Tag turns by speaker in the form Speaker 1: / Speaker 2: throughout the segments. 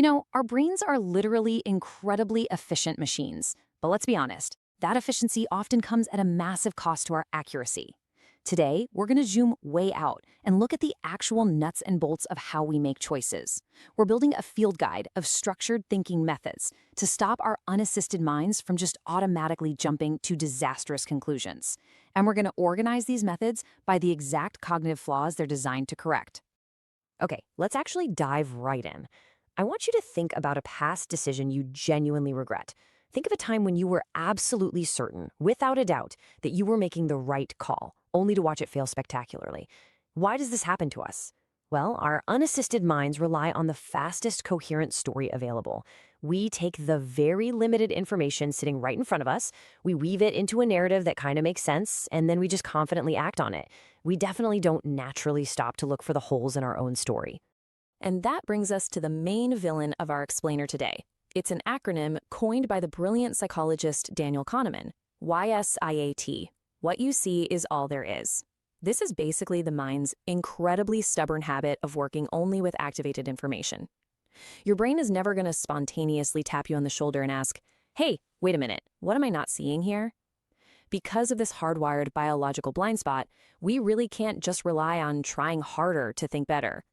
Speaker 1: Our brains are literally incredibly efficient machines. But let's be honest, that efficiency often comes at a massive cost to our accuracy. Today, we're going to zoom way out and look at the actual nuts and bolts of how we make choices. We're building a field guide of structured thinking methods to stop our unassisted minds from just automatically jumping to disastrous conclusions. And we're going to organize these methods by the exact cognitive flaws they're designed to correct.
Speaker 2: Okay, let's actually dive right in. I want you to think about a past decision you genuinely regret. Think of a time when you were absolutely certain, without a doubt, that you were making the right call, only to watch it fail spectacularly. Why does this happen to us? Well, our unassisted minds rely on the fastest coherent story available. We take the very limited information sitting right in front of us, we weave it into a narrative that kind of makes sense, and then we just confidently act on it. We definitely don't naturally stop to look for the holes in our own story.
Speaker 1: And that brings us to the main villain of our explainer today. It's an acronym coined by the brilliant psychologist Daniel Kahneman, YSIAT. What you see is all there is. This is basically the mind's incredibly stubborn habit of working only with activated information. Your brain is never going to spontaneously tap you on the shoulder and ask, "Hey, wait a minute, what am I not seeing here?" Because of this hardwired biological blind spot, we really can't just rely on trying harder to think better.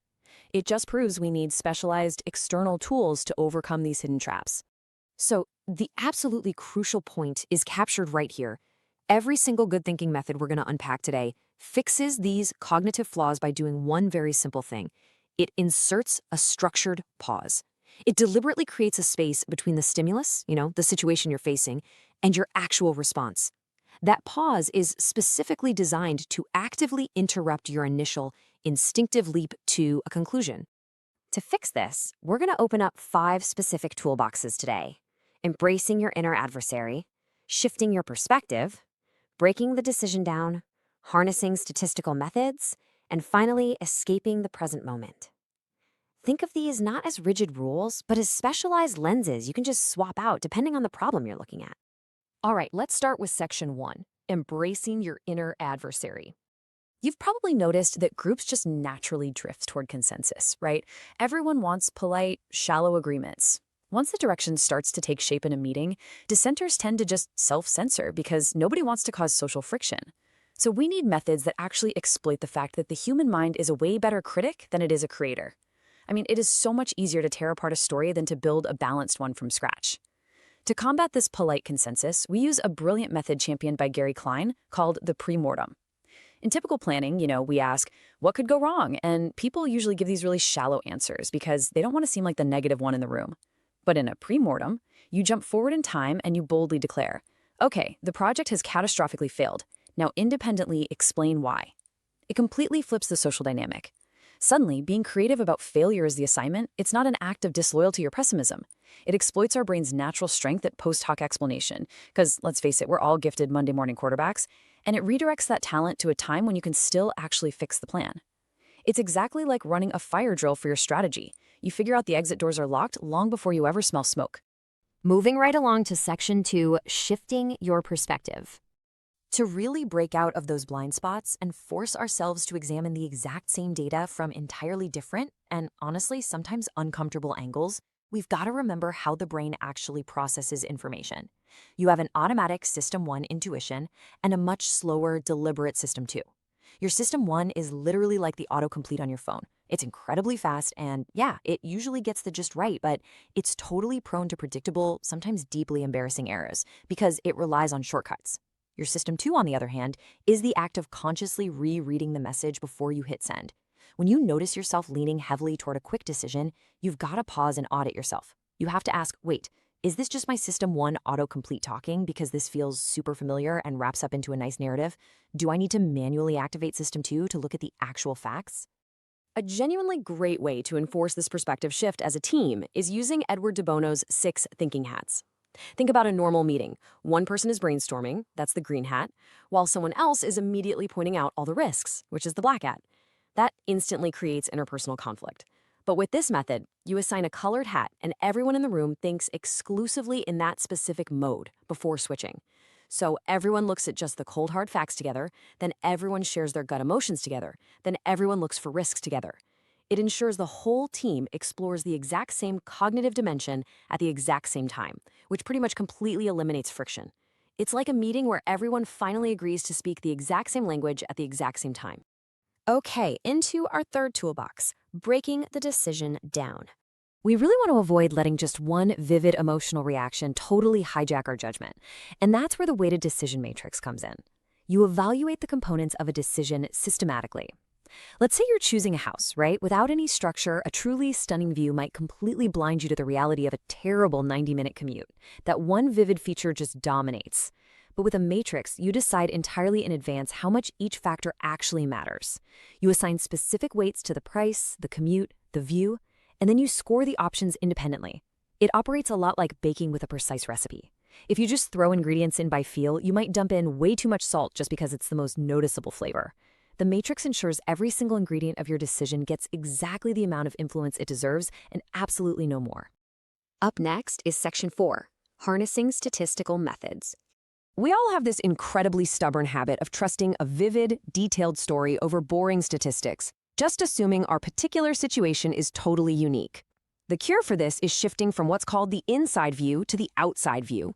Speaker 1: It just proves we need specialized external tools to overcome these hidden traps.
Speaker 2: So, the absolutely crucial point is captured right here. Every single good thinking method we're going to unpack today fixes these cognitive flaws by doing one very simple thing. It inserts a structured pause. It deliberately creates a space between the stimulus, the situation you're facing, and your actual response. That pause is specifically designed to actively interrupt your initial instinctive leap to a conclusion. To fix this, we're going to open up 5 specific toolboxes today. Embracing your inner adversary, shifting your perspective, breaking the decision down, harnessing statistical methods, and finally, escaping the present moment. Think of these not as rigid rules, but as specialized lenses you can just swap out depending on the problem you're looking at.
Speaker 1: All right, let's start with section 1, embracing your inner adversary. You've probably noticed that groups just naturally drift toward consensus, right? Everyone wants polite, shallow agreements. Once the direction starts to take shape in a meeting, dissenters tend to just self-censor because nobody wants to cause social friction. So we need methods that actually exploit the fact that the human mind is a way better critic than it is a creator. I mean, it is so much easier to tear apart a story than to build a balanced one from scratch. To combat this polite consensus, we use a brilliant method championed by Klein called the pre-mortem. In typical planning, we ask, what could go wrong? And people usually give these really shallow answers because they don't want to seem like the negative one in the room. But in a pre-mortem, you jump forward in time and you boldly declare, okay, the project has catastrophically failed. Now independently explain why. It completely flips the social dynamic. Suddenly, being creative about failure as the assignment, it's not an act of disloyalty or pessimism. It exploits our brain's natural strength at post hoc explanation, because let's face it, we're all gifted Monday morning quarterbacks, and it redirects that talent to a time when you can still actually fix the plan. It's exactly like running a fire drill for your strategy. You figure out the exit doors are locked long before you ever smell smoke.
Speaker 2: Moving right along to section 2, shifting your perspective. To really break out of those blind spots and force ourselves to examine the exact same data from entirely different and honestly sometimes uncomfortable angles, we've got to remember how the brain actually processes information. You have an automatic System 1 intuition and a much slower, deliberate System 2. Your System 1 is literally like the autocomplete on your phone. It's incredibly fast and, yeah, it usually gets the gist right, but it's totally prone to predictable, sometimes deeply embarrassing errors because it relies on shortcuts. Your System 2, on the other hand, is the act of consciously rereading the message before you hit send. When you notice yourself leaning heavily toward a quick decision, you've got to pause and audit yourself. You have to ask, wait, is this just my System 1 autocomplete talking because this feels super familiar and wraps up into a nice narrative? Do I need to manually activate System 2 to look at the actual facts? A genuinely great way to enforce this perspective shift as a team is using Edward de Bono's 6 thinking hats. Think about a normal meeting. One person is brainstorming, that's the green hat, while someone else is immediately pointing out all the risks, which is the black hat. That instantly creates interpersonal conflict. But with this method, you assign a colored hat and everyone in the room thinks exclusively in that specific mode before switching. So everyone looks at just the cold hard facts together, then everyone shares their gut emotions together, then everyone looks for risks together.
Speaker 1: It ensures the whole team explores the exact same cognitive dimension at the exact same time, which pretty much completely eliminates friction. It's like a meeting where everyone finally agrees to speak the exact same language at the exact same time.
Speaker 2: Okay, into our third toolbox, breaking the decision down. We really want to avoid letting just one vivid emotional reaction totally hijack our judgment. And that's where the weighted decision matrix comes in. You evaluate the components of a decision systematically. Let's say you're choosing a house, right? Without any structure, a truly stunning view might completely blind you to the reality of a terrible 90-minute commute. That one vivid feature just dominates. But with a matrix, you decide entirely in advance how much each factor actually matters. You assign specific weights to the price, the commute, the view, and then you score the options independently. It operates a lot like baking with a precise recipe. If you just throw ingredients in by feel, you might dump in way too much salt just because it's the most noticeable flavor. The matrix ensures every single ingredient of your decision gets exactly the amount of influence it deserves and absolutely no more.
Speaker 1: Up next is Section 4, Harnessing Statistical Methods. We all have this incredibly stubborn habit of trusting a vivid, detailed story over boring statistics, just assuming our particular situation is totally unique. The cure for this is shifting from what's called the inside view to the outside view.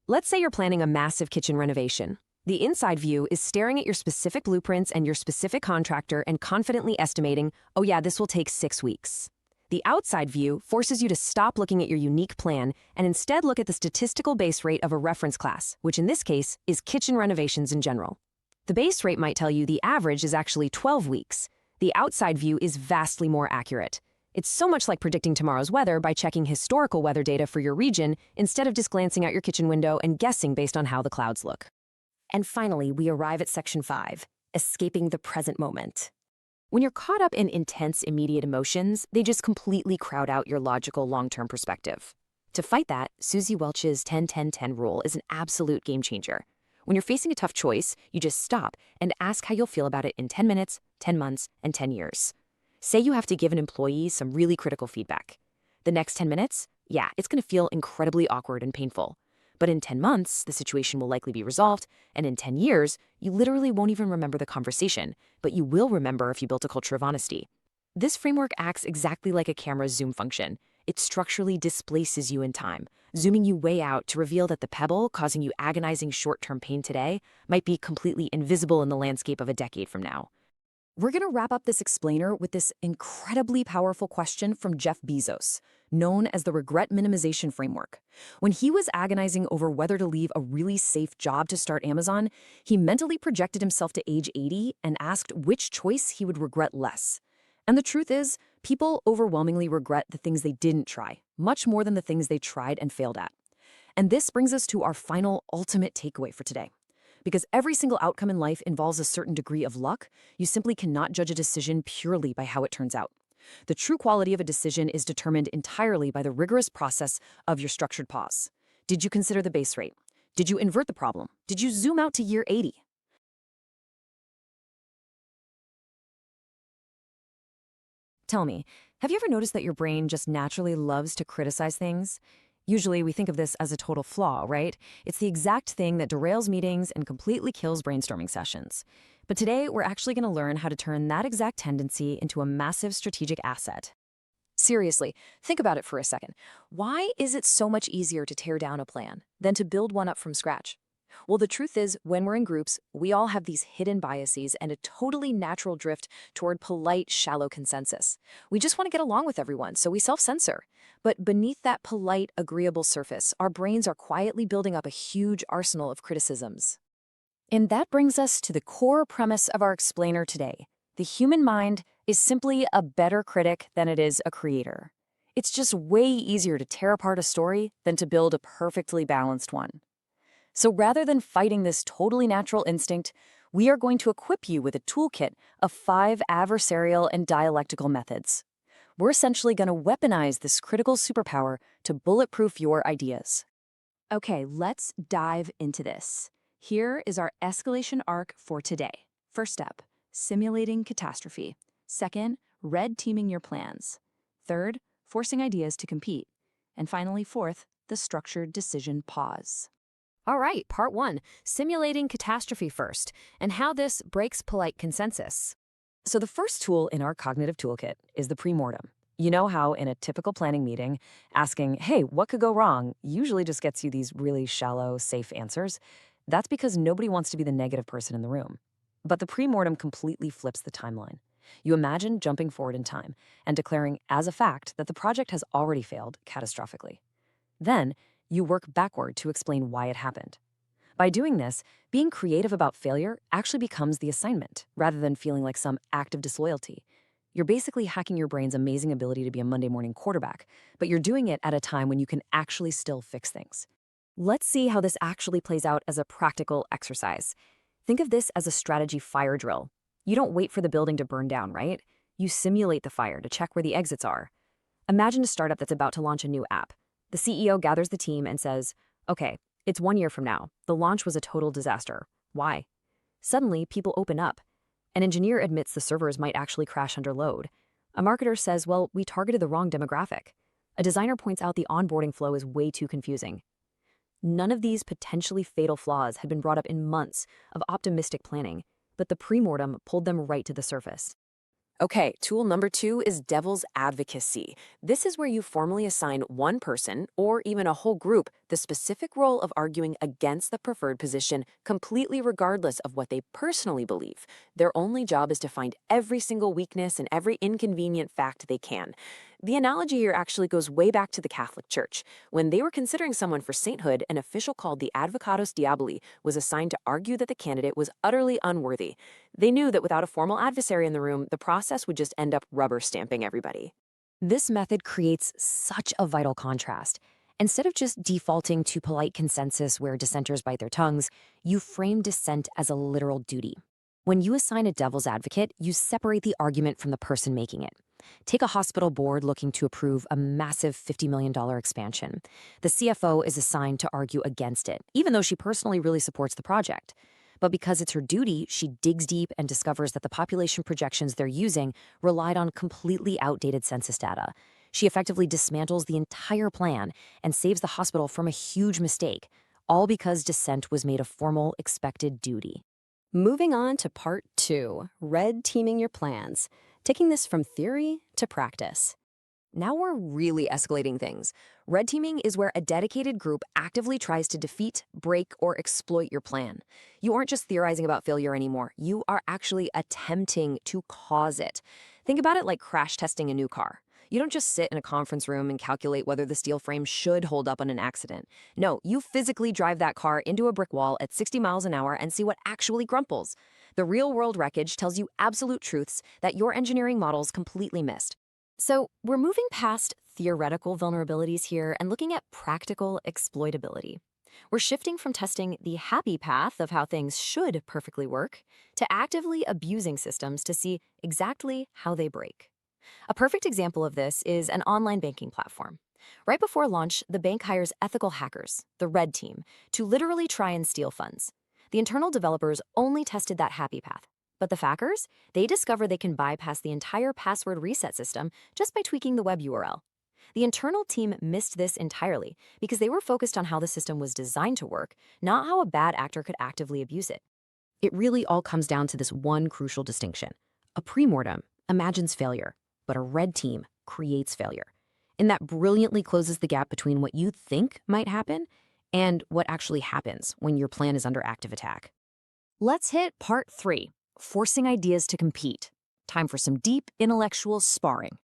Speaker 1: Let's say you're planning a massive kitchen renovation. The inside view is staring at your specific blueprints and your specific contractor and confidently estimating, oh yeah, this will take 6 weeks. The outside view forces you to stop looking at your unique plan and instead look at the statistical base rate of a reference class, which in this case is kitchen renovations in general. The base rate might tell you the average is actually 12 weeks. The outside view is vastly more accurate. It's so much like predicting tomorrow's weather by checking historical weather data for your region instead of just glancing out your kitchen window and guessing based on how the clouds look.
Speaker 2: And finally, we arrive at Section 5, escaping the present moment.
Speaker 1: When you're caught up in intense, immediate emotions, they just completely crowd out your logical, long-term perspective. To fight that, Susie Welch's 10-10-10 rule is an absolute game changer. When you're facing a tough choice, you just stop and ask how you'll feel about it in 10 minutes, 10 months, and 10 years. Say you have to give an employee some really critical feedback. The next 10 minutes, yeah, it's going to feel incredibly awkward and painful. But in 10 months, the situation will likely be resolved, and in 10 years, you literally won't even remember the conversation, but you will remember if you built a culture of honesty. This framework acts exactly like a camera's zoom function. It structurally displaces you in time, zooming you way out to reveal that the pebble causing you agonizing short-term pain today might be completely invisible in the landscape of a decade from now. We're going to wrap up this explainer with this incredibly powerful question from Jeff Bezos, known as the regret minimization framework. When he was agonizing over whether to leave a really safe job to start Amazon, he mentally projected himself to age 80 and asked which choice he would regret less. And the truth is, people overwhelmingly regret the things they didn't try, much more than the things they tried and failed at. And this brings us to our final ultimate takeaway for today. Because every single outcome in life involves a certain degree of luck, you simply cannot judge a decision purely by how it turns out. The true quality of a decision is determined entirely by the rigorous process of your structured pause. Did you consider the base rate? Did you invert the problem? Did you zoom out to year 80? Tell me, have you ever noticed that your brain just naturally loves to criticize things? Usually we think of this as a total flaw, right? It's the exact thing that derails meetings and completely kills brainstorming sessions. But today, we're actually going to learn how to turn that exact tendency into a massive strategic asset. Seriously, think about it for a second. Why is it so much easier to tear down a plan than to build one up from scratch? Well, the truth is, when we're in groups, we all have these hidden biases and a totally natural drift toward polite, shallow consensus. We just want to get along with everyone, so we self-censor. But beneath that polite, agreeable surface, our brains are quietly building up a huge arsenal of criticisms. And that brings us to the core premise of our explainer today. The human mind is simply a better critic than it is a creator. It's just way easier to tear apart a story than to build a perfectly balanced one. So rather than fighting this totally natural instinct, we are going to equip you with a toolkit of 5 adversarial and dialectical methods. We're essentially going to weaponize this critical superpower to bulletproof your ideas. Okay, let's dive into this. Here is our escalation arc for today. First step, simulating catastrophe. Second, red teaming your plans. Third, forcing ideas to compete. And finally, fourth, the structured decision pause. All right, part 1, simulating catastrophe first, and how this breaks polite consensus. So the first tool in our cognitive toolkit is the pre-mortem. You know how in a typical planning meeting, asking, hey, what could go wrong, usually just gets you these really shallow, safe answers? That's because nobody wants to be the negative person in the room. But the pre-mortem completely flips the timeline. You imagine jumping forward in time and declaring as a fact that the project has already failed catastrophically. Then, you work backward to explain why it happened. By doing this, being creative about failure actually becomes the assignment, rather than feeling like some act of disloyalty. You're basically hacking your brain's amazing ability to be a Monday morning quarterback, but you're doing it at a time when you can actually still fix things. Let's see how this actually plays out as a practical exercise. Think of this as a strategy fire drill. You don't wait for the building to burn down, right? You simulate the fire to check where the exits are. Imagine a startup that's about to launch a new app. The CEO gathers the team and says, okay, it's 1 year from now. The launch was a total disaster. Why? Suddenly, people open up. An engineer admits the servers might actually crash under load. A marketer says, well, we targeted the wrong demographic. A designer points out the onboarding flow is way too confusing. None of these potentially fatal flaws had been brought up in months of optimistic planning, but the pre-mortem pulled them right to the surface. Okay, tool number 2 is devil's advocacy. This is where you formally assign one person, or even a whole group, the specific role of arguing against the preferred position, completely regardless of what they personally believe. Their only job is to find every single weakness and every inconvenient fact they can. The analogy here actually goes way back to the Catholic Church. When they were considering someone for sainthood, an official called the Advocatus Diaboli was assigned to argue that the candidate was utterly unworthy. They knew that without a formal adversary in the room, the process would just end up rubber stamping everybody. This method creates such a vital contrast. Instead of just defaulting to polite consensus where dissenters bite their tongues, you frame dissent as a literal duty. When you assign a devil's advocate, you separate the argument from the person making it. Take a hospital board looking to approve a massive $50 million expansion. The CFO is assigned to argue against it, even though she personally really supports the project. But because it's her duty, she digs deep and discovers that the population projections they're using relied on completely outdated census data. She effectively dismantles the entire plan and saves the hospital from a huge mistake, all because dissent was made a formal, expected duty. Moving on to part 2, red teaming your plans, taking this from theory to practice. Now we're really escalating things. Red teaming is where a dedicated group actively tries to defeat, break, or exploit your plan. You aren't just theorizing about failure anymore. You are actually attempting to cause it. Think about it like crash testing a new car. You don't just sit in a conference room and calculate whether the steel frame should hold up on an accident. No, you physically drive that car into a brick wall at 60 miles an hour and see what actually crumples. The real-world wreckage tells you absolute truths that your engineering models completely missed. So we're moving past theoretical vulnerabilities here and looking at practical exploitability. We're shifting from testing the happy path of how things should perfectly work to actively abusing systems to see exactly how they break. A perfect example of this is an online banking platform. Right before launch, the bank hires ethical hackers, the red team, to literally try and steal funds. The internal developers only tested that happy path. But the hackers, they discover they can bypass the entire password reset system just by tweaking the web URL. The internal team missed this entirely because they were focused on how the system was designed to work, not how a bad actor could actively abuse it. It really all comes down to this one crucial distinction. A pre-mortem imagines failure, but a red team creates failure. And that brilliantly closes the gap between what you think might happen and what actually happens when your plan is under active attack. Let's hit part 3, forcing ideas to compete. Time for some deep intellectual sparring.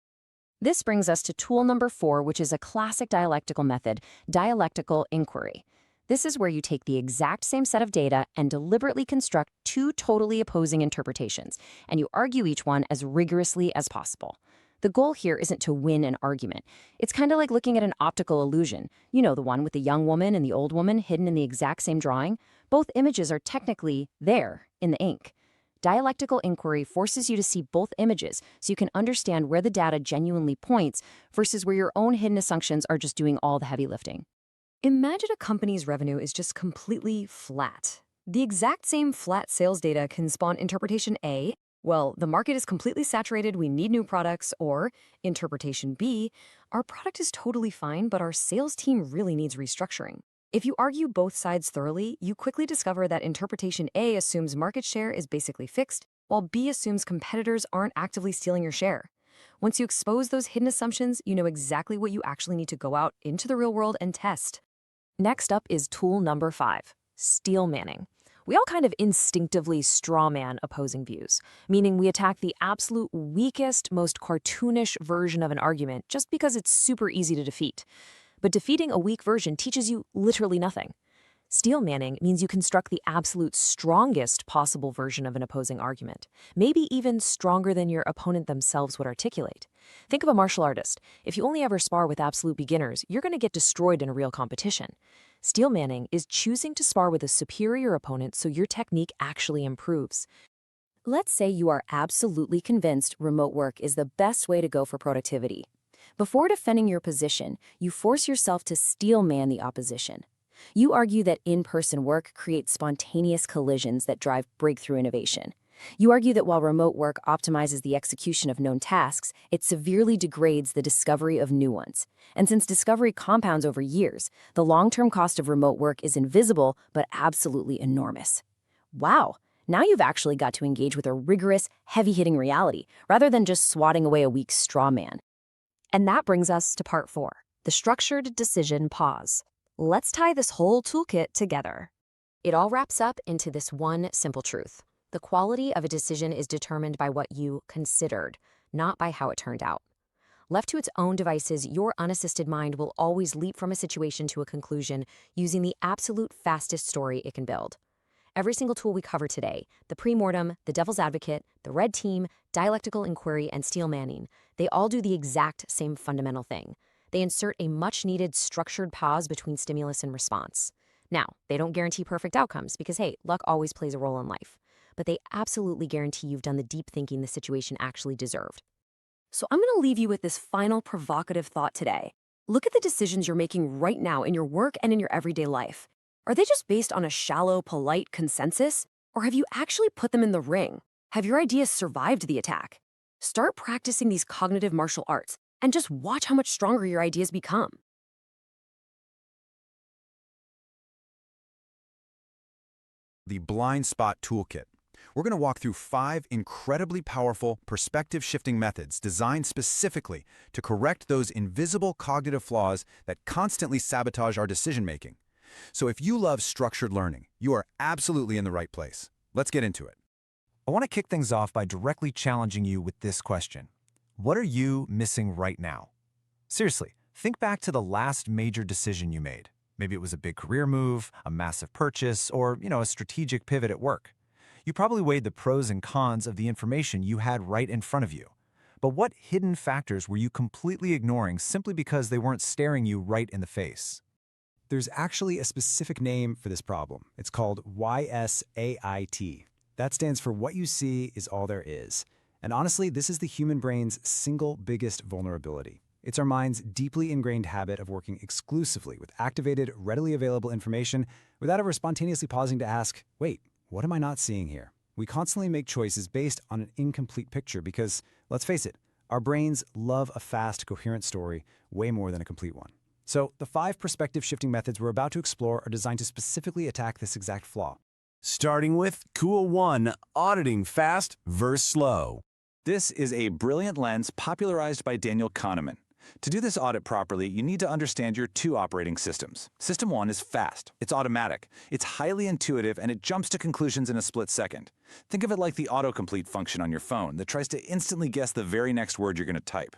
Speaker 1: This brings us to tool number 4, which is a classic dialectical method, dialectical inquiry. This is where you take the exact same set of data and deliberately construct 2 totally opposing interpretations, and you argue each one as rigorously as possible. The goal here isn't to win an argument. It's kind of like looking at an optical illusion. You know, the one with the young woman and the old woman hidden in the exact same drawing? Both images are technically there in the ink. Dialectical inquiry forces you to see both images so you can understand where the data genuinely points versus where your own hidden assumptions are just doing all the heavy lifting. Imagine a company's revenue is just completely flat. The exact same flat sales data can spawn interpretation A, well, the market is completely saturated, we need new products, or interpretation B, our product is totally fine, but our sales team really needs restructuring. If you argue both sides thoroughly, you quickly discover that interpretation A assumes market share is basically fixed, while B assumes competitors aren't actively stealing your share. Once you expose those hidden assumptions, you know exactly what you actually need to go out into the real world and test. Next up is tool number 5, steel manning. We all kind of instinctively strawman opposing views, meaning we attack the absolute weakest, most cartoonish version of an argument just because it's super easy to defeat. But defeating a weak version teaches you literally nothing. Steel manning means you construct the absolute strongest possible version of an opposing argument, maybe even stronger than your opponent themselves would articulate. Think of a martial artist. If you only ever spar with absolute beginners, you're going to get destroyed in a real competition. Steel manning is choosing to spar with a superior opponent so your technique actually improves. Let's say you are absolutely convinced remote work is the best way to go for productivity. Before defending your position, you force yourself to steel man the opposition. You argue that in-person work creates spontaneous collisions that drive breakthrough innovation. You argue that while remote work optimizes the execution of known tasks, it severely degrades the discovery of new ones. And since discovery compounds over years, the long-term cost of remote work is invisible but absolutely enormous. Wow, now you've actually got to engage with a rigorous, heavy-hitting reality, rather than just swatting away a weak straw man. And that brings us to part 4, the structured decision pause. Let's tie this whole toolkit together. It all wraps up into this one simple truth. The quality of a decision is determined by what you considered, not by how it turned out. Left to its own devices, your unassisted mind will always leap from a situation to a conclusion using the absolute fastest story it can build. Every single tool we cover today, the pre-mortem, the devil's advocate, the red team, dialectical inquiry, and steel manning, they all do the exact same fundamental thing. They insert a much-needed structured pause between stimulus and response. Now, they don't guarantee perfect outcomes because, hey, luck always plays a role in life. But they absolutely guarantee you've done the deep thinking the situation actually deserved. So I'm going to leave you with this final provocative thought today. Look at the decisions you're making right now in your work and in your everyday life. Are they just based on a shallow, polite consensus? Or have you actually put them in the ring? Have your ideas survived the attack? Start practicing these cognitive martial arts and just watch how much stronger your ideas become.
Speaker 3: The Blind Spot Toolkit. We're going to walk through 5 incredibly powerful perspective-shifting methods designed specifically to correct those invisible cognitive flaws that constantly sabotage our decision-making. So if you love structured learning, you are absolutely in the right place. Let's get into it.
Speaker 4: I want to kick things off by directly challenging you with this question. What are you missing right now? Seriously, think back to the last major decision you made. Maybe it was a big career move, a massive purchase, or, a strategic pivot at work. You probably weighed the pros and cons of the information you had right in front of you. But what hidden factors were you completely ignoring simply because they weren't staring you right in the face?
Speaker 5: There's actually a specific name for this problem. It's called YSAIT. That stands for what you see is all there is. And honestly, this is the human brain's single biggest vulnerability. It's our mind's deeply ingrained habit of working exclusively with activated, readily available information without ever spontaneously pausing to ask, wait, what am I not seeing here? We constantly make choices based on an incomplete picture because, let's face it, our brains love a fast, coherent story way more than a complete one. So the 5 perspective-shifting methods we're about to explore are designed to specifically attack this exact flaw.
Speaker 6: Starting with Cool 1, auditing fast versus slow.
Speaker 7: This is a brilliant lens popularized by Daniel Kahneman. To do this audit properly, you need to understand your 2 operating systems. System 1 is fast. It's automatic. It's highly intuitive, and it jumps to conclusions in a split second. Think of it like the autocomplete function on your phone that tries to instantly guess the very next word you're going to type.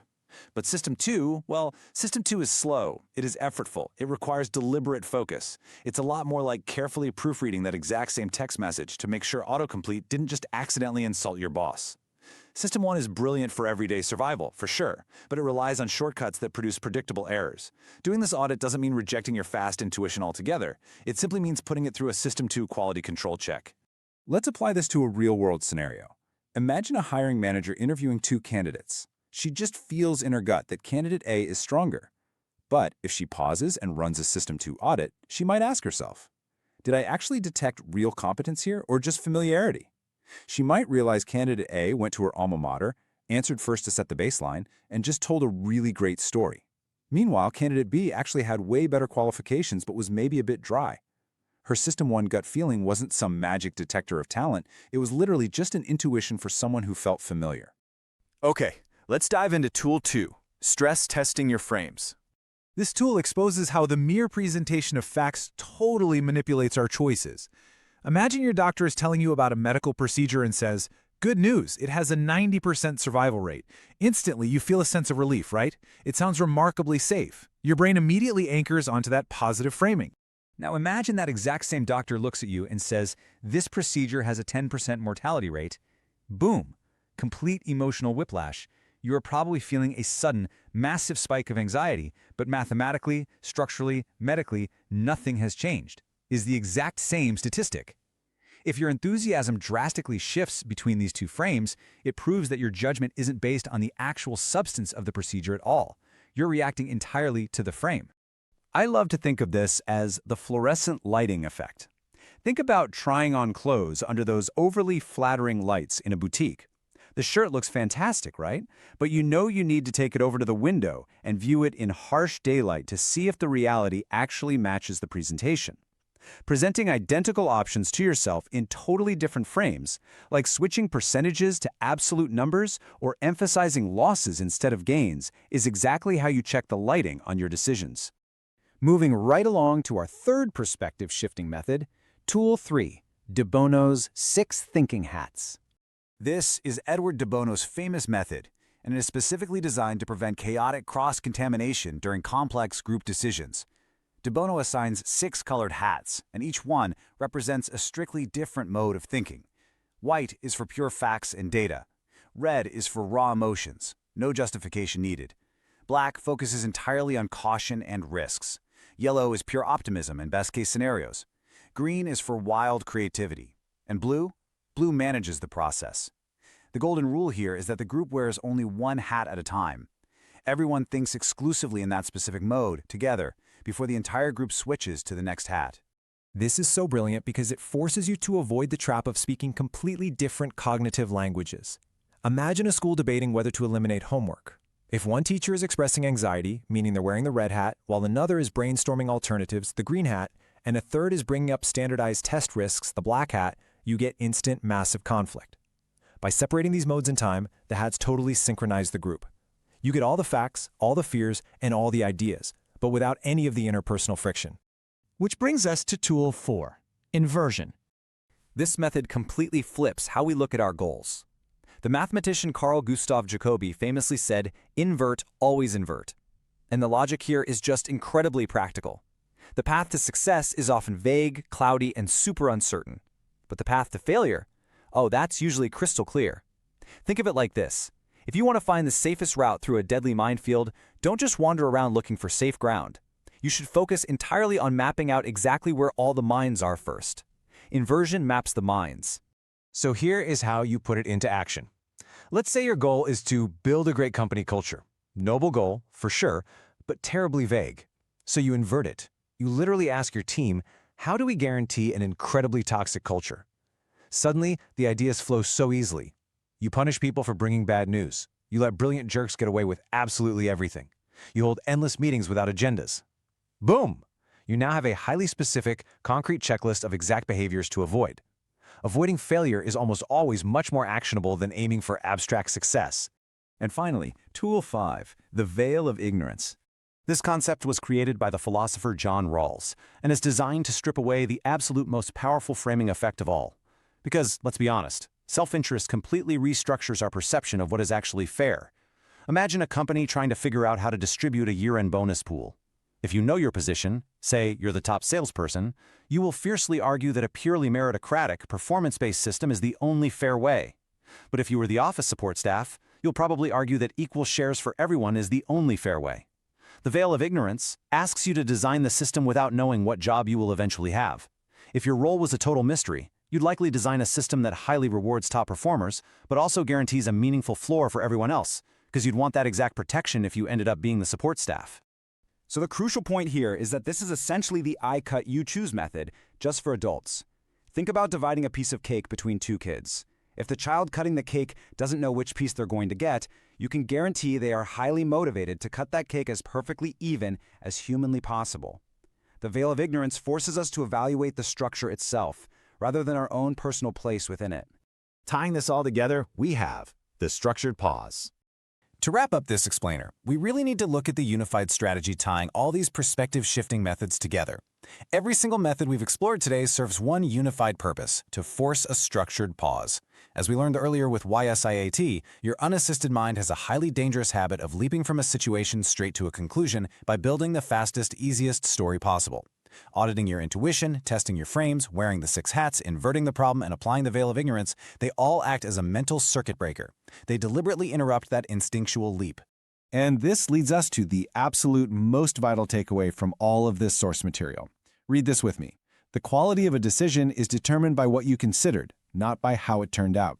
Speaker 7: But System 2, well, System 2 is slow. It is effortful. It requires deliberate focus. It's a lot more like carefully proofreading that exact same text message to make sure autocomplete didn't just accidentally insult your boss. System 1 is brilliant for everyday survival, for sure, but it relies on shortcuts that produce predictable errors. Doing this audit doesn't mean rejecting your fast intuition altogether. It simply means putting it through a System 2 quality control check.
Speaker 3: Let's apply this to a real-world scenario. Imagine a hiring manager interviewing 2 candidates. She just feels in her gut that candidate A is stronger. But if she pauses and runs a System 2 audit, she might ask herself, did I actually detect real competence here or just familiarity? She might realize candidate A went to her alma mater, answered first to set the baseline, and just told a really great story. Meanwhile, candidate B actually had way better qualifications but was maybe a bit dry. Her System 1 gut feeling wasn't some magic detector of talent, it was literally just an intuition for someone who felt familiar.
Speaker 6: Okay, let's dive into Tool 2, stress testing your frames.
Speaker 4: This tool exposes how the mere presentation of facts totally manipulates our choices. Imagine your doctor is telling you about a medical procedure and says, "Good news, it has a 90% survival rate." Instantly, you feel a sense of relief, right? It sounds remarkably safe. Your brain immediately anchors onto that positive framing.
Speaker 3: Now imagine that exact same doctor looks at you and says, "This procedure has a 10% mortality rate." Boom! Complete emotional whiplash. You are probably feeling a sudden, massive spike of anxiety, but mathematically, structurally, medically, nothing has changed. Is the exact same statistic. If your enthusiasm drastically shifts between these two frames, it proves that your judgment isn't based on the actual substance of the procedure at all. You're reacting entirely to the frame.
Speaker 7: I love to think of this as the fluorescent lighting effect. Think about trying on clothes under those overly flattering lights in a boutique. The shirt looks fantastic, right? But you know you need to take it over to the window and view it in harsh daylight to see if the reality actually matches the presentation. Presenting identical options to yourself in totally different frames, like switching percentages to absolute numbers or emphasizing losses instead of gains, is exactly how you check the lighting on your decisions.
Speaker 5: Moving right along to our third perspective shifting method, Tool 3, de Bono's 6 thinking hats.
Speaker 3: This is Edward de Bono's famous method, and it is specifically designed to prevent chaotic cross-contamination during complex group decisions. De Bono assigns 6 colored hats, and each one represents a strictly different mode of thinking. White is for pure facts and data. Red is for raw emotions, no justification needed. Black focuses entirely on caution and risks. Yellow is pure optimism and best-case scenarios. Green is for wild creativity. And blue? Blue manages the process. The golden rule here is that the group wears only one hat at a time. Everyone thinks exclusively in that specific mode, together, before the entire group switches to the next hat.
Speaker 4: This is so brilliant because it forces you to avoid the trap of speaking completely different cognitive languages. Imagine a school debating whether to eliminate homework. If one teacher is expressing anxiety, meaning they're wearing the red hat, while another is brainstorming alternatives, the green hat, and a third is bringing up standardized test risks, the black hat, you get instant, massive conflict. By separating these modes in time, the hats totally synchronize the group. You get all the facts, all the fears, and all the ideas, but without any of the interpersonal friction.
Speaker 8: Which brings us to Tool 4, Inversion.
Speaker 7: This method completely flips how we look at our goals. The mathematician Carl Gustav Jacobi famously said, "Invert, always invert." And the logic here is just incredibly practical. The path to success is often vague, cloudy, and super uncertain. But the path to failure? Oh, that's usually crystal clear. Think of it like this. If you want to find the safest route through a deadly minefield, don't just wander around looking for safe ground. You should focus entirely on mapping out exactly where all the mines are first. Inversion maps the mines.
Speaker 4: So here is how you put it into action. Let's say your goal is to build a great company culture. Noble goal, for sure, but terribly vague. So you invert it. You literally ask your team, how do we guarantee an incredibly toxic culture? Suddenly, the ideas flow so easily. You punish people for bringing bad news. You let brilliant jerks get away with absolutely everything. You hold endless meetings without agendas. Boom! You now have a highly specific, concrete checklist of exact behaviors to avoid. Avoiding failure is almost always much more actionable than aiming for abstract success.
Speaker 3: And finally, Tool 5, the veil of ignorance.
Speaker 7: This concept was created by the philosopher John Rawls and is designed to strip away the absolute most powerful framing effect of all. Because, let's be honest, self-interest completely restructures our perception of what is actually fair. Imagine a company trying to figure out how to distribute a year-end bonus pool. If you know your position, say you're the top salesperson, you will fiercely argue that a purely meritocratic, performance-based system is the only fair way. But if you were the office support staff, you'll probably argue that equal shares for everyone is the only fair way. The veil of ignorance asks you to design the system without knowing what job you will eventually have. If your role was a total mystery, you'd likely design a system that highly rewards top performers, but also guarantees a meaningful floor for everyone else, because you'd want that exact protection if you ended up being the support staff.
Speaker 3: So the crucial point here is that this is essentially the I cut you choose method, just for adults. Think about dividing a piece of cake between two kids. If the child cutting the cake doesn't know which piece they're going to get, you can guarantee they are highly motivated to cut that cake as perfectly even as humanly possible.
Speaker 5: The veil of ignorance forces us to evaluate the structure itself, rather than our own personal place within it.
Speaker 6: Tying this all together, we have the structured pause.
Speaker 4: To wrap up this explainer, we really need to look at the unified strategy tying all these perspective-shifting methods together. Every single method we've explored today serves one unified purpose: to force a structured pause. As we learned earlier with YSIAT, your unassisted mind has a highly dangerous habit of leaping from a situation straight to a conclusion by building the fastest, easiest story possible. Auditing your intuition, testing your frames, wearing the 6 hats, inverting the problem, and applying the veil of ignorance, they all act as a mental circuit breaker. They deliberately interrupt that instinctual leap.
Speaker 3: And this leads us to the absolute most vital takeaway from all of this source material. Read this with me. The quality of a decision is determined by what you considered, not by how it turned out.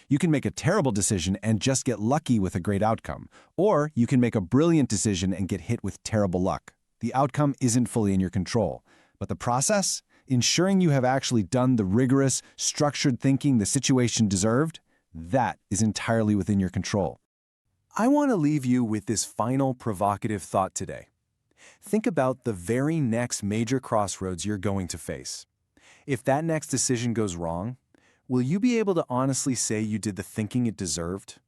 Speaker 3: You can make a terrible decision and just get lucky with a great outcome, or you can make a brilliant decision and get hit with terrible luck. The outcome isn't fully in your control, but the process, ensuring you have actually done the rigorous, structured thinking the situation deserved, that is entirely within your control.
Speaker 6: I want to leave you with this final provocative thought today. Think about the very next major crossroads you're going to face. If that next decision goes wrong, will you be able to honestly say you did the thinking it deserved?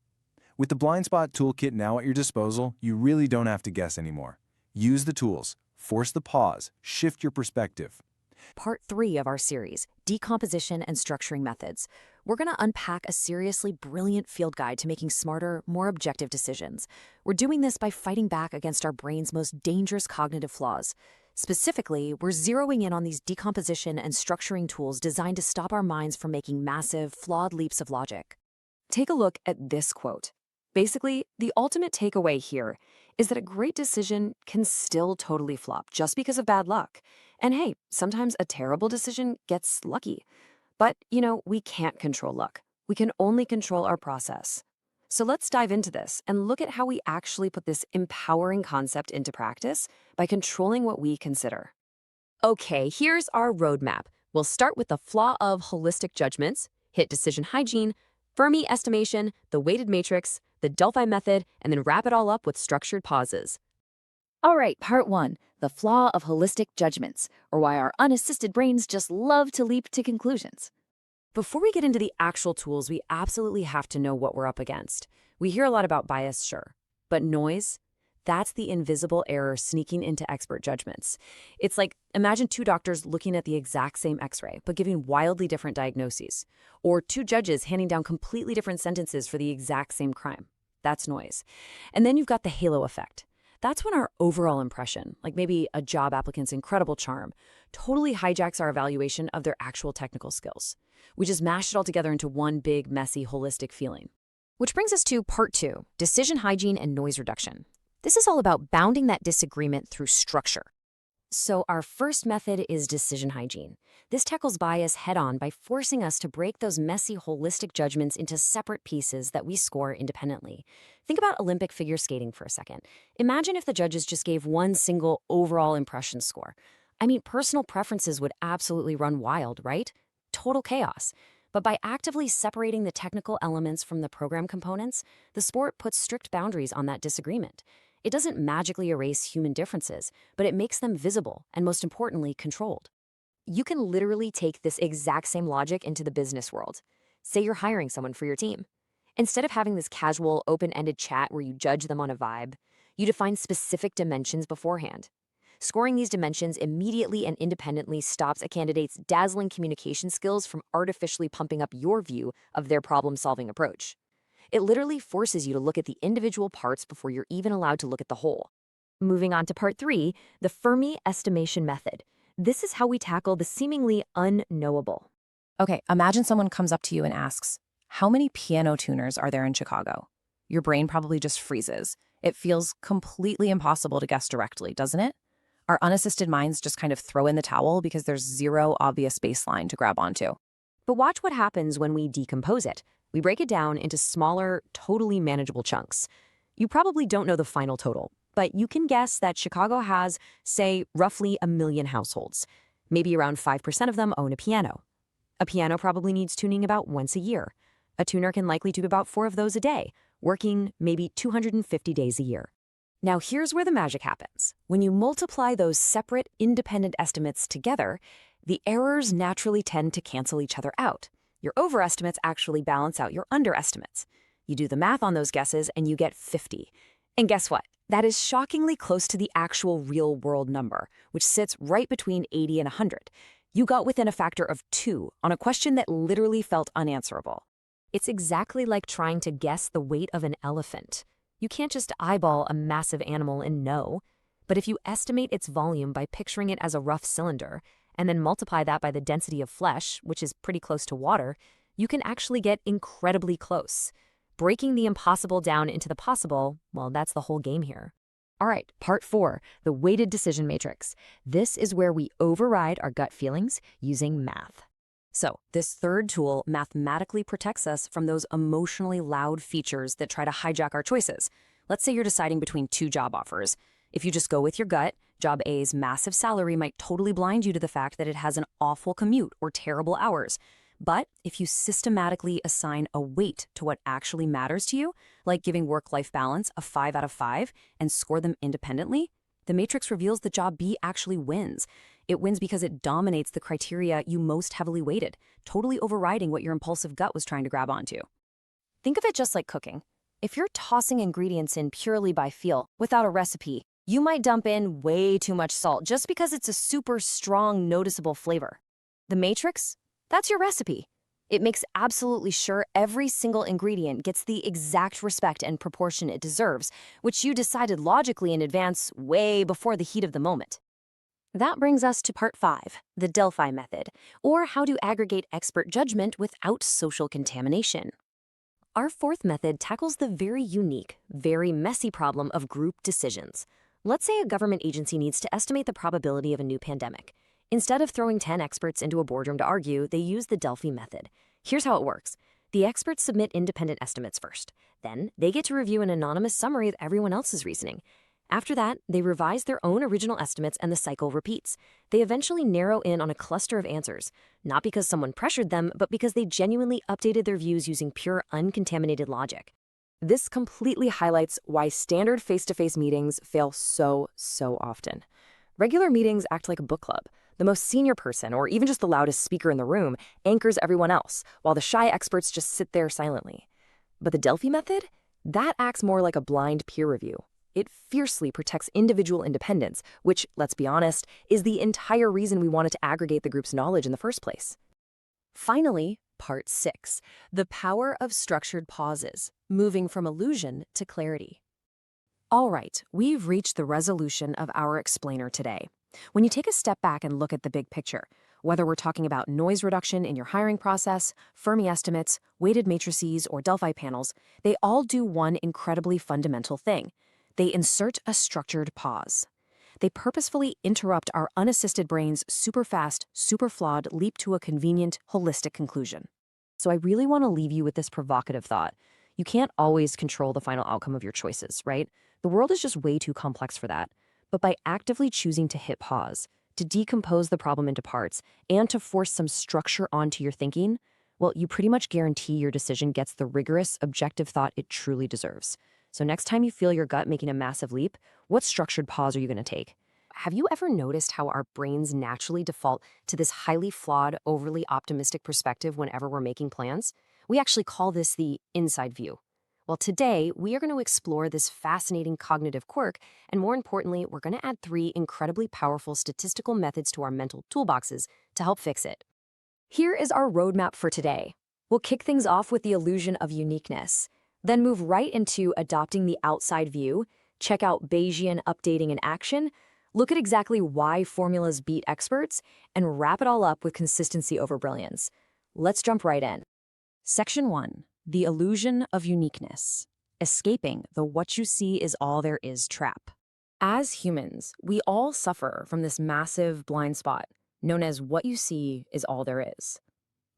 Speaker 6: With the Blind Spot Toolkit now at your disposal, you really don't have to guess anymore. Use the tools, force the pause, shift your perspective.
Speaker 1: Part 3 of our series, Decomposition and Structuring Methods. We're going to unpack a seriously brilliant field guide to making smarter, more objective decisions. We're doing this by fighting back against our brain's most dangerous cognitive flaws. Specifically, we're zeroing in on these decomposition and structuring tools designed to stop our minds from making massive, flawed leaps of logic. Take a look at this quote. Basically, the ultimate takeaway here is that a great decision can still totally flop just because of bad luck. And hey, sometimes a terrible decision gets lucky. But, we can't control luck. We can only control our process. So let's dive into this and look at how we actually put this empowering concept into practice by controlling what we consider. Okay, here's our roadmap. We'll start with the flaw of holistic judgments, hit decision hygiene, Fermi estimation, the weighted matrix, the Delphi method, and then wrap it all up with structured pauses.
Speaker 2: All right, part 1, the flaw of holistic judgments, or why our unassisted brains just love to leap to conclusions.
Speaker 1: Before we get into the actual tools, we absolutely have to know what we're up against. We hear a lot about bias, sure, but noise? That's the invisible error sneaking into expert judgments. It's like, imagine 2 doctors looking at the exact same x-ray, but giving wildly different diagnoses. Or 2 judges handing down completely different sentences for the exact same crime. That's noise. And then you've got the halo effect. That's when our overall impression, like maybe a job applicant's incredible charm, totally hijacks our evaluation of their actual technical skills. We just mash it all together into one big, messy, holistic feeling.
Speaker 2: Which brings us to part 2, decision hygiene and noise reduction. This is all about bounding that disagreement through structure. So our first method is decision hygiene. This tackles bias head-on by forcing us to break those messy, holistic judgments into separate pieces that we score independently. Think about Olympic figure skating for a second. Imagine if the judges just gave one single overall impression score. I mean, personal preferences would absolutely run wild, right? Total chaos. But by actively separating the technical elements from the program components, the sport puts strict boundaries on that disagreement. It doesn't magically erase human differences, but it makes them visible and, most importantly, controlled. You can literally take this exact same logic into the business world. Say you're hiring someone for your team. Instead of having this casual, open-ended chat where you judge them on a vibe, you define specific dimensions beforehand. Scoring these dimensions immediately and independently stops a candidate's dazzling communication skills from artificially pumping up your view of their problem-solving approach. It literally forces you to look at the individual parts before you're even allowed to look at the whole. Moving on to part 3, the Fermi estimation method. This is how we tackle the seemingly unknowable.
Speaker 9: Okay, imagine someone comes up to you and asks, how many piano tuners are there in Chicago? Your brain probably just freezes. It feels completely impossible to guess directly, doesn't it? Our unassisted minds just kind of throw in the towel because there's zero obvious baseline to grab onto.
Speaker 1: But watch what happens when we decompose it. We break it down into smaller, totally manageable chunks. You probably don't know the final total, but you can guess that Chicago has, say, roughly 1 million households. Maybe around 5% of them own a piano. A piano probably needs tuning about once a year. A tuner can likely do about 4 of those a day, working maybe 250 days a year. Now here's where the magic happens. When you multiply those separate, independent estimates together, the errors naturally tend to cancel each other out. Your overestimates actually balance out your underestimates. You do the math on those guesses and you get 50. And guess what? That is shockingly close to the actual real-world number, which sits right between 80 and 100. You got within a factor of 2 on a question that literally felt unanswerable. It's exactly like trying to guess the weight of an elephant. You can't just eyeball a massive animal and know. But if you estimate its volume by picturing it as a rough cylinder, and then multiply that by the density of flesh, which is pretty close to water, you can actually get incredibly close. Breaking the impossible down into the possible, well, that's the whole game here. All right, part 4, the weighted decision matrix. This is where we override our gut feelings using math. So, this third tool mathematically protects us from those emotionally loud features that try to hijack our choices. Let's say you're deciding between 2 job offers. If you just go with your gut, job A's massive salary might totally blind you to the fact that it has an awful commute or terrible hours. But if you systematically assign a weight to what actually matters to you, like giving work-life balance a 5 out of 5 and score them independently, the matrix reveals that job B actually wins. It wins because it dominates the criteria you most heavily weighted, totally overriding what your impulsive gut was trying to grab onto.
Speaker 9: Think of it just like cooking. If you're tossing ingredients in purely by feel, without a recipe, you might dump in way too much salt just because it's a super strong, noticeable flavor. The matrix? That's your recipe. It makes absolutely sure every single ingredient gets the exact respect and proportion it deserves, which you decided logically in advance way before the heat of the moment. That brings us to part 5, the Delphi method, or how to aggregate expert judgment without social contamination.
Speaker 1: Our fourth method tackles the very unique, very messy problem of group decisions. Let's say a government agency needs to estimate the probability of a new pandemic. Instead of throwing 10 experts into a boardroom to argue, they use the Delphi method. Here's how it works. The experts submit independent estimates first. Then, they get to review an anonymous summary of everyone else's reasoning. After that, they revise their own original estimates and the cycle repeats. They eventually narrow in on a cluster of answers, not because someone pressured them, but because they genuinely updated their views using pure, uncontaminated logic. This completely highlights why standard face-to-face meetings fail so often. Regular meetings act like a book club. The most senior person, or even just the loudest speaker in the room, anchors everyone else, while the shy experts just sit there silently. But the Delphi method? That acts more like a blind peer review. It fiercely protects individual independence, which, let's be honest, is the entire reason we wanted to aggregate the group's knowledge in the first place. Finally, part 6, the power of structured pauses, moving from illusion to clarity. All right, we've reached the resolution of our explainer today. When you take a step back and look at the big picture, whether we're talking about noise reduction in your hiring process, Fermi estimates, weighted matrices, or Delphi panels, they all do one incredibly fundamental thing. They insert a structured pause. They purposefully interrupt our unassisted brain's super fast, super flawed leap to a convenient, holistic conclusion. So I really want to leave you with this provocative thought. You can't always control the final outcome of your choices, right? The world is just way too complex for that. But by actively choosing to hit pause, to decompose the problem into parts, and to force some structure onto your thinking, well, you pretty much guarantee your decision gets the rigorous, objective thought it truly deserves. So next time you feel your gut making a massive leap, what structured pause are you going to take? Have you ever noticed how our brains naturally default to this highly flawed, overly optimistic perspective whenever we're making plans? We actually call this the inside view. Well, today, we are going to explore this fascinating cognitive quirk, and more importantly, we're going to add 3 incredibly powerful statistical methods to our mental toolboxes to help fix it. Here is our roadmap for today. We'll kick things off with the illusion of uniqueness, then move right into adopting the outside view, check out Bayesian updating in action, look at exactly why formulas beat experts, and wrap it all up with consistency over brilliance. Let's jump right in. Section 1. The illusion of uniqueness. Escaping the what you see is all there is trap. As humans, we all suffer from this massive blind spot, known as what you see is all there is.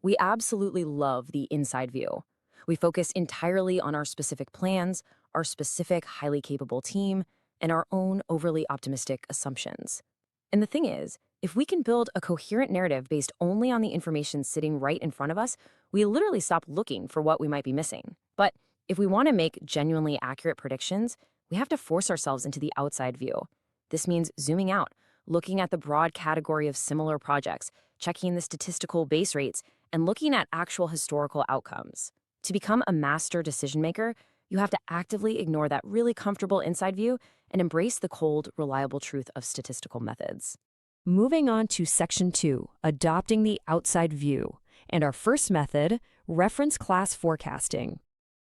Speaker 1: We absolutely love the inside view. We focus entirely on our specific plans, our specific highly capable team, and our own overly optimistic assumptions. And the thing is, if we can build a coherent narrative based only on the information sitting right in front of us, we literally stop looking for what we might be missing. But if we want to make genuinely accurate predictions,
Speaker 2: we have to force ourselves into the outside view. This means zooming out, looking at the broad category of similar projects, checking the statistical base rates, and looking at actual historical outcomes. To become a master decision maker, you have to actively ignore that really comfortable inside view and embrace the cold, reliable truth of statistical methods. Moving on to Section 2, Adopting the Outside View, and our first method, Reference Class Forecasting.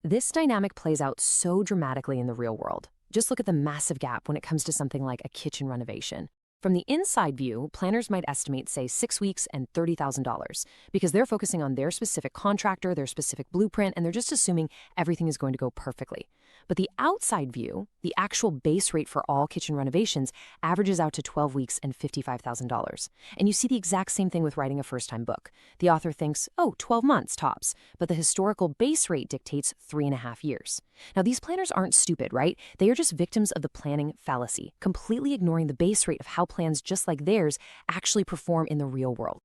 Speaker 2: This dynamic plays out so dramatically in the real world. Just look at the massive gap when it comes to something like a kitchen renovation. From the inside view, planners might estimate, say, 6 weeks and $30,000 because they're focusing on their specific contractor, their specific blueprint, and they're just assuming everything is going to go perfectly. But the outside view, the actual base rate for all kitchen renovations, averages out to 12 weeks and $55,000. And you see the exact same thing with writing a first-time book. The author thinks, 12 months tops, but the historical base rate dictates 3.5 years. Now, these planners aren't stupid, right? They are just victims of the planning fallacy, completely ignoring the base rate of how plans just like theirs actually perform in the real world.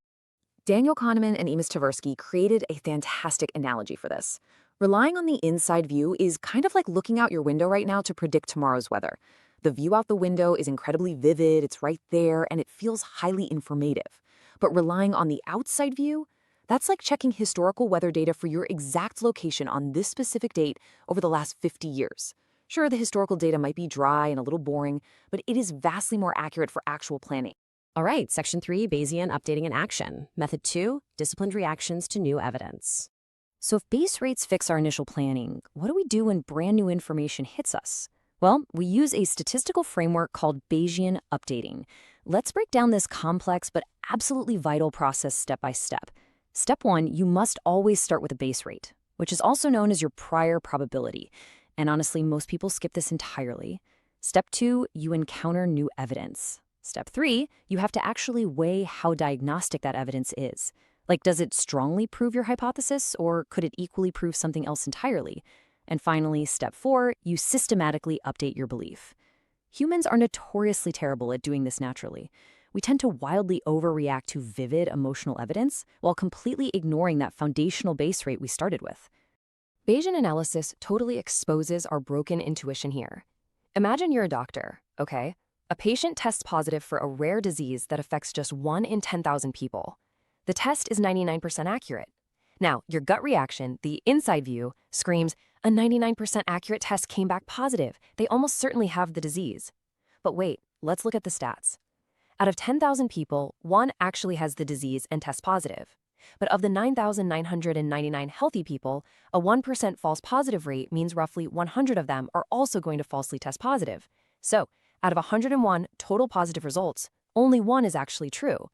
Speaker 1: Daniel Kahneman and Amos Tversky created a fantastic analogy for this. Relying on the inside view is kind of like looking out your window right now to predict tomorrow's weather. The view out the window is incredibly vivid, it's right there, and it feels highly informative. But relying on the outside view, that's like checking historical weather data for your exact location on this specific date over the last 50 years. Sure, the historical data might be dry and a little boring, but it is vastly more accurate for actual planning.
Speaker 2: All right, Section 3, Bayesian Updating in Action. Method 2, Disciplined Reactions to New Evidence. So if base rates fix our initial planning, what do we do when brand new information hits us? Well, we use a statistical framework called Bayesian Updating. Let's break down this complex but absolutely vital process step by step. Step 1, you must always start with a base rate, which is also known as your prior probability. And honestly, most people skip this entirely. Step 2, you encounter new evidence. Step 3, you have to actually weigh how diagnostic that evidence is. Like, does it strongly prove your hypothesis, or could it equally prove something else entirely? And finally, step 4, you systematically update your belief. Humans are notoriously terrible at doing this naturally. We tend to wildly overreact to vivid emotional evidence while completely ignoring that foundational base rate we started with. Bayesian analysis totally exposes our broken intuition here. Imagine you're a doctor, okay? A patient tests positive for a rare disease that affects just 1 in 10,000 people. The test is 99% accurate. Now, your gut reaction, the inside view, screams, a 99% accurate test came back positive. They almost certainly have the disease. But wait, let's look at the stats. Out of 10,000 people, 1 actually has the disease and tests positive. But of the 9,999 healthy people, a 1% false positive rate means roughly 100 of them are also going to falsely test positive. So, out of 101 total positive results, only 1 is actually true.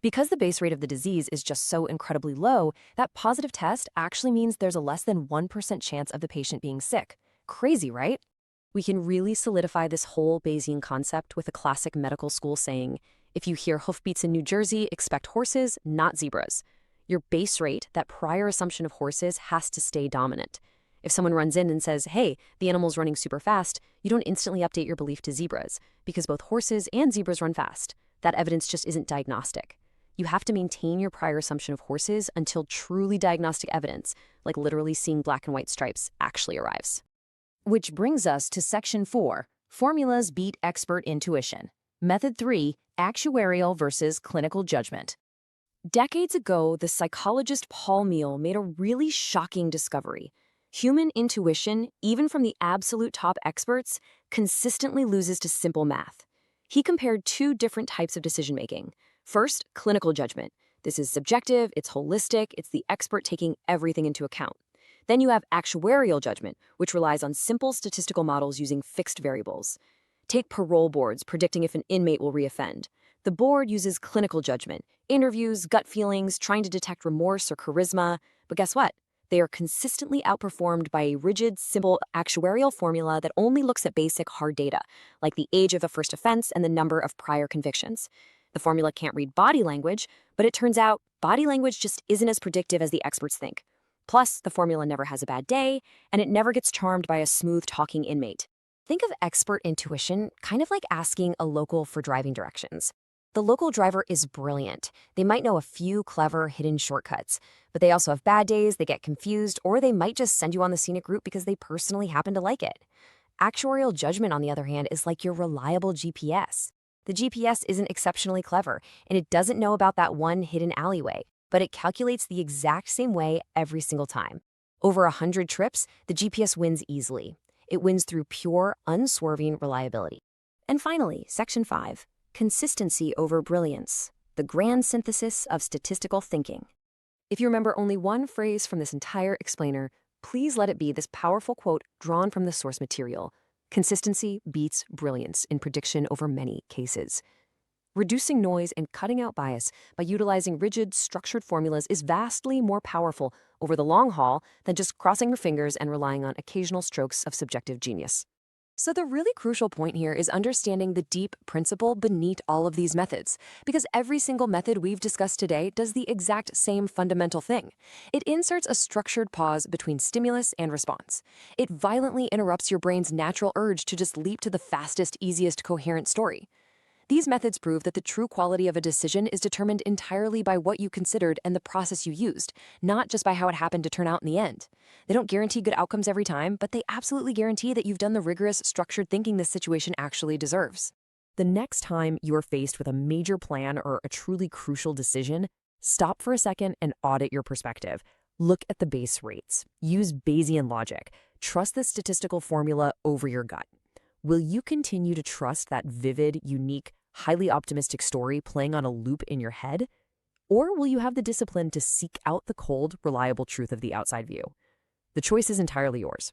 Speaker 2: Because the base rate of the disease is just so incredibly low, that positive test actually means there's a less than 1% chance of the patient being sick. Crazy, right? We can really solidify this whole Bayesian concept with a classic medical school saying, if you hear hoofbeats in New Jersey, expect horses, not zebras. Your base rate, that prior assumption of horses, has to stay dominant. If someone runs in and says, hey, the animal's running super fast, you don't instantly update your belief to zebras, because both horses and zebras run fast. That evidence just isn't diagnostic. You have to maintain your prior assumption of horses until truly diagnostic evidence, like literally seeing black and white stripes, actually arrives. Which brings us to Section 4, Formulas Beat Expert Intuition. Method 3, Actuarial versus Clinical Judgment. Decades ago, the psychologist Paul Meehl made a really shocking discovery. Human intuition, even from the absolute top experts, consistently loses to simple math. He compared 2 different types of decision-making. First, clinical judgment. This is subjective, it's holistic, it's the expert taking everything into account. Then you have actuarial judgment, which relies on simple statistical models using fixed variables. Take parole boards predicting if an inmate will reoffend. The board uses clinical judgment, interviews, gut feelings, trying to detect remorse or charisma. But guess what? They are consistently outperformed by a rigid, simple actuarial formula that only looks at basic hard data, like the age of the first offense and the number of prior convictions. The formula can't read body language, but it turns out body language just isn't as predictive as the experts think. Plus, the formula never has a bad day, and it never gets charmed by a smooth-talking inmate. Think of expert intuition kind of like asking a local for driving directions. The local driver is brilliant. They might know a few clever hidden shortcuts, but they also have bad days, they get confused, or they might just send you on the scenic route because they personally happen to like it.
Speaker 1: Actuarial judgment, on the other hand, is like your reliable GPS. The GPS isn't exceptionally clever, and it doesn't know about that one hidden alleyway, but it calculates the exact same way every single time. Over 100 trips, the GPS wins easily. It wins through pure, unswerving reliability. And finally, Section 5, consistency over brilliance, the grand synthesis of statistical thinking. If you remember only one phrase from this entire explainer, please let it be this powerful quote drawn from the source material: consistency beats brilliance in prediction over many cases. Reducing noise and cutting out bias by utilizing rigid, structured formulas is vastly more powerful over the long haul than just crossing your fingers and relying on occasional strokes of subjective genius. So the really crucial point here is understanding the deep principle beneath all of these methods, because every single method we've discussed today does the exact same fundamental thing. It inserts a structured pause between stimulus and response. It violently interrupts your brain's natural urge to just leap to the fastest, easiest, coherent story. These methods prove that the true quality of a decision is determined entirely by what you considered and the process you used, not just by how it happened to turn out in the end. They don't guarantee good outcomes every time, but they absolutely guarantee that you've done the rigorous, structured thinking this situation actually deserves. The next time you're faced with a major plan or a truly crucial decision, stop for a second and audit your perspective. Look at the base rates. Use Bayesian logic. Trust the statistical formula over your gut. Will you continue to trust that vivid, unique, highly optimistic story playing on a loop in your head? Or will you have the discipline to seek out the cold, reliable truth of the outside view? The choice is entirely yours.